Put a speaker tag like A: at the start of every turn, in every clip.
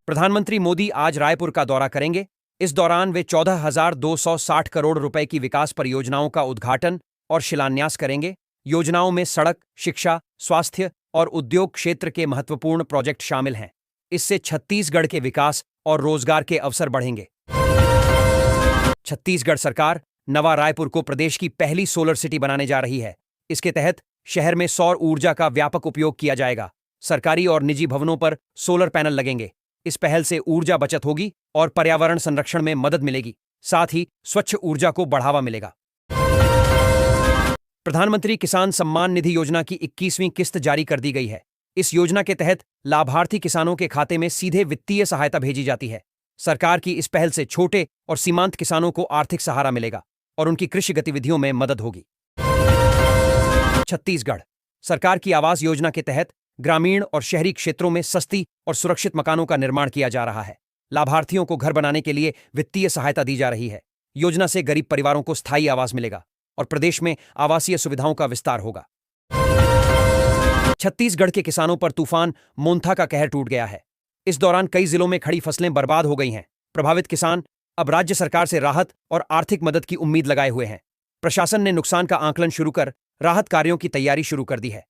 A: प्रधानमंत्री मोदी आज रायपुर का दौरा करेंगे। इस दौरान वे 14,260 करोड़ रुपए की विकास परियोजनाओं का उद्घाटन और शिलान्यास करेंगे। योजनाओं में सड़क, शिक्षा, स्वास्थ्य और उद्योग क्षेत्र के महत्वपूर्ण प्रोजेक्ट शामिल हैं। इससे छत्तीसगढ़ के विकास और रोजगार के अवसर बढ़ेंगे। छत्तीसगढ़ सरकार नवा रायपुर को प्रदेश की पहली सोलर सिटी बनाने जा रही है। इसके तहत शहर में सौर ऊर्जा का व्यापक उपयोग किया जाएगा। सरकारी और निजी भवनों पर सोलर पैनल लगेंगे। इस पहल से ऊर्जा बचत होगी और पर्यावरण संरक्षण में मदद मिलेगी। साथ ही स्वच्छ ऊर्जा को बढ़ावा मिलेगा। प्रधानमंत्री किसान सम्मान निधि योजना की 21वीं किस्त जारी कर दी गई है। इस योजना के तहत लाभार्थी किसानों के खाते में सीधे वित्तीय सहायता भेजी जाती है। सरकार की इस पहल से छोटे और सीमांत किसानों को आर्थिक सहारा मिलेगा और उनकी कृषि गतिविधियों में मदद होगी। छत्तीसगढ़ सरकार की आवास योजना के तहत ग्रामीण और शहरी क्षेत्रों में सस्ती और सुरक्षित मकानों का निर्माण किया जा रहा है। लाभार्थियों को घर बनाने के लिए वित्तीय सहायता दी जा रही है। योजना से गरीब परिवारों को स्थायी आवास मिलेगा और प्रदेश में आवासीय सुविधाओं का विस्तार होगा। छत्तीसगढ़ के किसानों पर तूफान मोंथा का कहर टूट गया है। इस दौरान कई जिलों में खड़ी फसलें बर्बाद हो गई हैं। प्रभावित किसान अब राज्य सरकार से राहत और आर्थिक मदद की उम्मीद लगाए हुए हैं। प्रशासन ने नुकसान का आकलन शुरू कर राहत कार्यों की तैयारी शुरू कर दी है।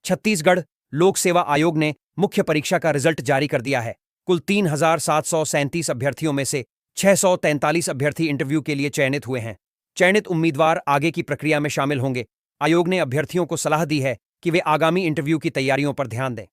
A: छत्तीसगढ़ लोक सेवा आयोग ने मुख्य परीक्षा का रिजल्ट जारी कर दिया है। कुल 3,737 अभ्यर्थियों में से 643 अभ्यर्थी इंटरव्यू के लिए चयनित हुए हैं। चयनित उम्मीदवार आगे की प्रक्रिया में शामिल होंगे। आयोग ने अभ्यर्थियों को सलाह दी है कि वे आगामी इंटरव्यू की तैयारियों पर ध्यान दें।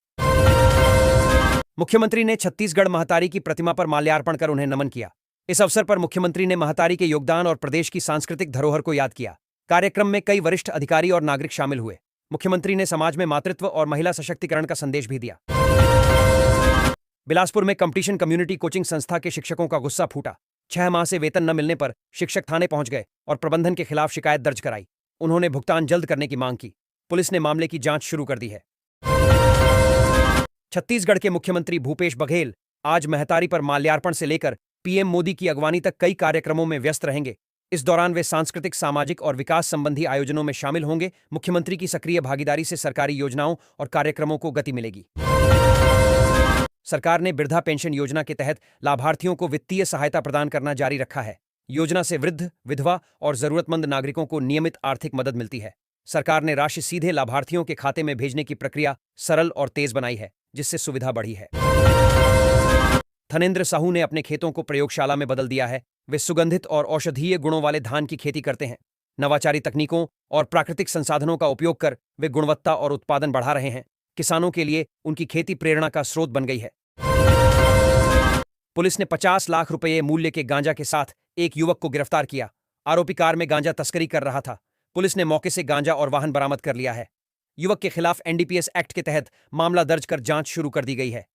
A: मुख्यमंत्री ने छत्तीसगढ़ महतारी की प्रतिमा पर माल्यार्पण कर उन्हें नमन किया। इस अवसर पर मुख्यमंत्री ने महतारी के योगदान और प्रदेश की सांस्कृतिक धरोहर को याद किया। कार्यक्रम में कई वरिष्ठ अधिकारी और नागरिक शामिल हुए। मुख्यमंत्री ने समाज में मातृत्व और महिला सशक्तिकरण का संदेश भी दिया। बिलासपुर में कंपटीशन कम्युनिटी कोचिंग संस्था के शिक्षकों का गुस्सा फूटा। 6 माह से वेतन न मिलने पर शिक्षक थाने पहुंच गए और प्रबंधन के खिलाफ शिकायत दर्ज कराई। उन्होंने भुगतान जल्द करने की मांग की। पुलिस ने मामले की जांच शुरू कर दी है। छत्तीसगढ़ के मुख्यमंत्री भूपेश बघेल आज महतारी पर माल्यार्पण से लेकर पीएम मोदी की अगवानी तक कई कार्यक्रमों में व्यस्त रहेंगे। इस दौरान वे सांस्कृतिक, सामाजिक और विकास संबंधी आयोजनों में शामिल होंगे। मुख्यमंत्री की सक्रिय भागीदारी से सरकारी योजनाओं और कार्यक्रमों को गति मिलेगी। सरकार ने वृद्धा पेंशन योजना के तहत लाभार्थियों को वित्तीय सहायता प्रदान करना जारी रखा है। योजना से वृद्ध, विधवा और जरूरतमंद नागरिकों को नियमित आर्थिक मदद मिलती है। सरकार ने राशि सीधे लाभार्थियों के खाते में भेजने की प्रक्रिया सरल और तेज बनाई है, जिससे सुविधा बढ़ी है। धनेन्द्र साहू ने अपने खेतों को प्रयोगशाला में बदल दिया है। वे सुगंधित और औषधीय गुणों वाले धान की खेती करते हैं। नवाचारी तकनीकों और प्राकृतिक संसाधनों का उपयोग कर वे गुणवत्ता और उत्पादन बढ़ा रहे हैं। किसानों के लिए उनकी खेती प्रेरणा का स्रोत बन गई है। पुलिस ने 50 लाख रुपये मूल्य के गांजा के साथ एक युवक को गिरफ्तार किया। आरोपी कार में गांजा तस्करी कर रहा था। पुलिस ने मौके से गांजा और वाहन बरामद कर लिया है। युवक के खिलाफ एनडीपीएस एक्ट के तहत मामला दर्ज कर जांच शुरू कर दी गई है।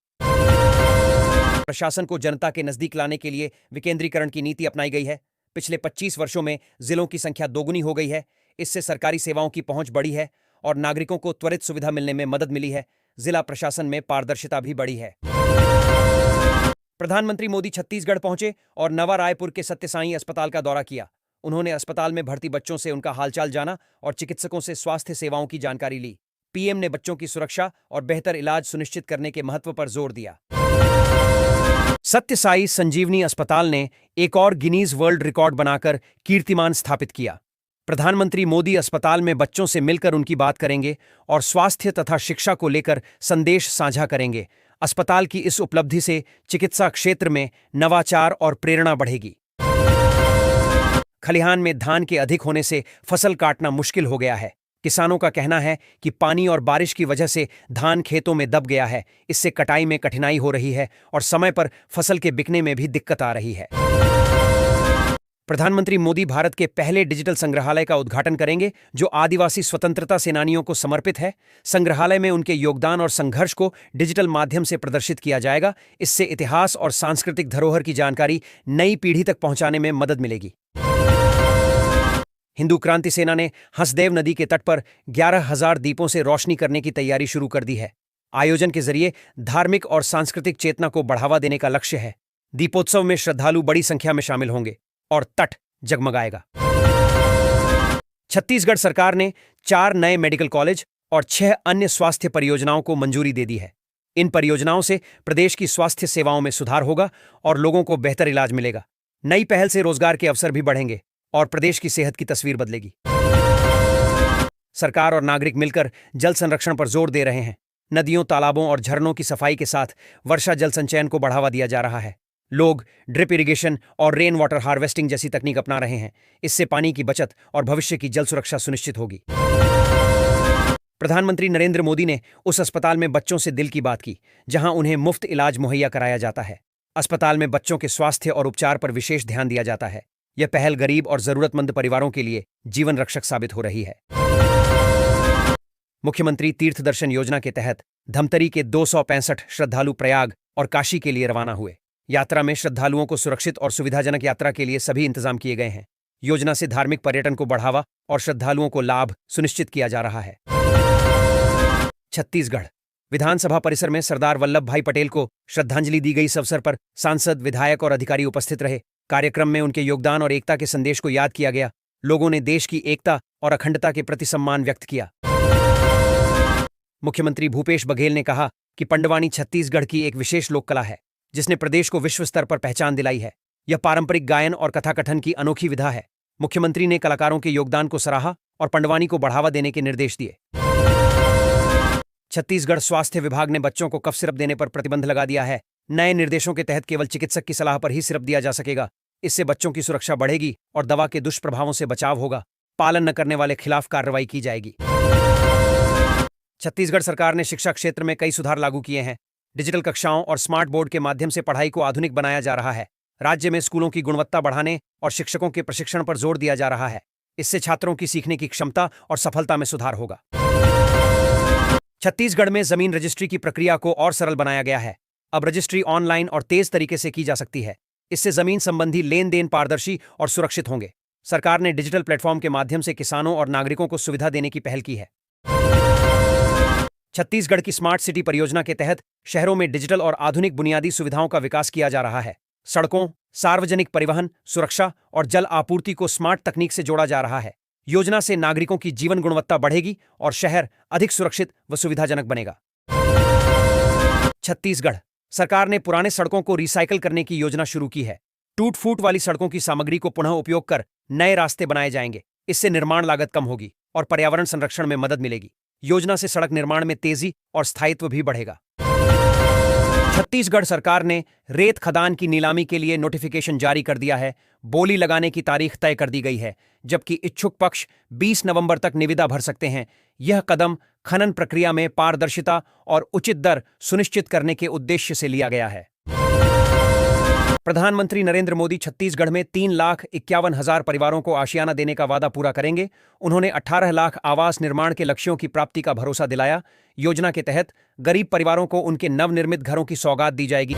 A: प्रशासन को जनता के नजदीक लाने के लिए विकेंद्रीकरण की नीति अपनाई गई है। पिछले 25 वर्षों में जिलों की संख्या दोगुनी हो गई है। इससे सरकारी सेवाओं की पहुंच बढ़ी है और नागरिकों को त्वरित सुविधा मिलने में मदद मिली है। जिला प्रशासन में पारदर्शिता भी बढ़ी है। प्रधानमंत्री मोदी छत्तीसगढ़ पहुंचे और नवा रायपुर के सत्य साईं अस्पताल का दौरा किया। उन्होंने अस्पताल में भर्ती बच्चों से उनका हालचाल जाना और चिकित्सकों से स्वास्थ्य सेवाओं की जानकारी ली। पीएम ने बच्चों की सुरक्षा और बेहतर इलाज सुनिश्चित करने के महत्व पर जोर दिया। सत्य साई संजीवनी अस्पताल ने एक और गिनीज वर्ल्ड रिकॉर्ड बनाकर कीर्तिमान स्थापित किया। प्रधानमंत्री मोदी अस्पताल में बच्चों से मिलकर उनकी बात करेंगे और स्वास्थ्य तथा शिक्षा को लेकर संदेश साझा करेंगे। अस्पताल की इस उपलब्धि से चिकित्सा क्षेत्र में नवाचार और प्रेरणा बढ़ेगी। खलिहान में धान के अधिक होने से फसल काटना मुश्किल हो गया है। किसानों का कहना है कि पानी और बारिश की वजह से धान खेतों में दब गया है। इससे कटाई में कठिनाई हो रही है और समय पर फसल के बिकने में भी दिक्कत आ रही है। प्रधानमंत्री मोदी भारत के पहले डिजिटल संग्रहालय का उद्घाटन करेंगे, जो आदिवासी स्वतंत्रता सेनानियों को समर्पित है। संग्रहालय में उनके योगदान और संघर्ष को डिजिटल माध्यम से प्रदर्शित किया जाएगा। इससे इतिहास और सांस्कृतिक धरोहर की जानकारी नई पीढ़ी तक पहुंचाने में मदद मिलेगी। हिंदू क्रांति सेना ने हंसदेव नदी के तट पर 11,000 दीपों से रोशनी करने की तैयारी शुरू कर दी है। आयोजन के जरिए धार्मिक और सांस्कृतिक चेतना को बढ़ावा देने का लक्ष्य है। दीपोत्सव में श्रद्धालु बड़ी संख्या में शामिल होंगे और तट जगमगाएगा। छत्तीसगढ़ सरकार ने 4 नए मेडिकल कॉलेज और 6 अन्य स्वास्थ्य परियोजनाओं को मंजूरी दे दी है। इन परियोजनाओं से प्रदेश की स्वास्थ्य सेवाओं में सुधार होगा और लोगों को बेहतर इलाज मिलेगा। नई पहल से रोजगार के अवसर भी बढ़ेंगे और प्रदेश की सेहत की तस्वीर बदलेगी। सरकार और नागरिक मिलकर जल संरक्षण पर जोर दे रहे हैं। नदियों, तालाबों और झरनों की सफाई के साथ वर्षा जल संचयन को बढ़ावा दिया जा रहा है। लोग ड्रिप इरिगेशन और रेन वाटर हार्वेस्टिंग जैसी तकनीक अपना रहे हैं। इससे पानी की बचत और भविष्य की जल सुरक्षा सुनिश्चित होगी। प्रधानमंत्री नरेंद्र मोदी ने उस अस्पताल में बच्चों से दिल की बात की जहां उन्हें मुफ्त इलाज मुहैया कराया जाता है। अस्पताल में बच्चों के स्वास्थ्य और उपचार पर विशेष ध्यान दिया जाता है। यह पहल गरीब और जरूरतमंद परिवारों के लिए जीवन रक्षक साबित हो रही है। मुख्यमंत्री तीर्थ दर्शन योजना के तहत धमतरी के 265 श्रद्धालु प्रयाग और काशी के लिए रवाना हुए। यात्रा में श्रद्धालुओं को सुरक्षित और सुविधाजनक यात्रा के लिए सभी इंतजाम किए गए हैं। योजना से धार्मिक पर्यटन को बढ़ावा और श्रद्धालुओं को लाभ सुनिश्चित किया जा रहा है। छत्तीसगढ़ विधानसभा परिसर में सरदार वल्लभ भाई पटेल को श्रद्धांजलि दी गई। इस अवसर पर सांसद, विधायक और अधिकारी उपस्थित रहे। कार्यक्रम में उनके योगदान और एकता के संदेश को याद किया गया। लोगों ने देश की एकता और अखंडता के प्रति सम्मान व्यक्त किया। मुख्यमंत्री भूपेश बघेल ने कहा कि पंडवानी छत्तीसगढ़ की एक विशेष लोक कला है जिसने प्रदेश को विश्व स्तर पर पहचान दिलाई है। यह पारंपरिक गायन और कथाकथन की अनोखी विधा है। मुख्यमंत्री ने कलाकारों के योगदान को सराहा और पंडवानी को बढ़ावा देने के निर्देश दिए। छत्तीसगढ़ स्वास्थ्य विभाग ने बच्चों को कफ सिरप देने पर प्रतिबंध लगा दिया है। नए निर्देशों के तहत केवल चिकित्सक की सलाह पर ही सिरप दिया जा सकेगा। इससे बच्चों की सुरक्षा बढ़ेगी और दवा के दुष्प्रभावों से बचाव होगा। पालन न करने वाले खिलाफ कार्रवाई की जाएगी। छत्तीसगढ़ सरकार ने शिक्षा क्षेत्र में कई सुधार लागू किए हैं। डिजिटल कक्षाओं और स्मार्ट बोर्ड के माध्यम से पढ़ाई को आधुनिक बनाया जा रहा है। राज्य में स्कूलों की गुणवत्ता बढ़ाने और शिक्षकों के प्रशिक्षण पर जोर दिया जा रहा है। इससे छात्रों की सीखने की क्षमता और सफलता में सुधार होगा। छत्तीसगढ़ में जमीन रजिस्ट्री की प्रक्रिया को और सरल बनाया गया है। अब रजिस्ट्री ऑनलाइन और तेज तरीके से की जा सकती है। इससे जमीन संबंधी लेन देन पारदर्शी और सुरक्षित होंगे। सरकार ने डिजिटल प्लेटफॉर्म के माध्यम से किसानों और नागरिकों को सुविधा देने की पहल की है। छत्तीसगढ़ की स्मार्ट सिटी परियोजना के तहत शहरों में डिजिटल और आधुनिक बुनियादी सुविधाओं का विकास किया जा रहा है। सड़कों, सार्वजनिक परिवहन, सुरक्षा और जल आपूर्ति को स्मार्ट तकनीक से जोड़ा जा रहा है। योजना से नागरिकों की जीवन गुणवत्ता बढ़ेगी और शहर अधिक सुरक्षित व सुविधाजनक बनेगा। छत्तीसगढ़ सरकार ने पुराने सड़कों को रिसाइकल करने की योजना शुरू की है। टूट-फूट वाली सड़कों की सामग्री को पुनः उपयोग कर नए रास्ते बनाए जाएंगे। इससे निर्माण लागत कम होगी और पर्यावरण संरक्षण में मदद मिलेगी। योजना से सड़क निर्माण में तेजी और स्थायित्व भी बढ़ेगा। छत्तीसगढ़ सरकार ने रेत खदान की नीलामी के लिए नोटिफिकेशन जारी कर दिया है। बोली लगाने की तारीख तय कर दी गई है, जबकि इच्छुक पक्ष 20 नवंबर तक निविदा भर सकते हैं। यह कदम खनन प्रक्रिया में पारदर्शिता और उचित दर सुनिश्चित करने के उद्देश्य से लिया गया है। प्रधानमंत्री नरेंद्र मोदी छत्तीसगढ़ में 3,51,000 परिवारों को आशियाना देने का वादा पूरा करेंगे। उन्होंने 18 लाख आवास निर्माण के लक्ष्यों की प्राप्ति का भरोसा दिलाया। योजना के तहत गरीब परिवारों को उनके नवनिर्मित घरों की सौगात दी जाएगी।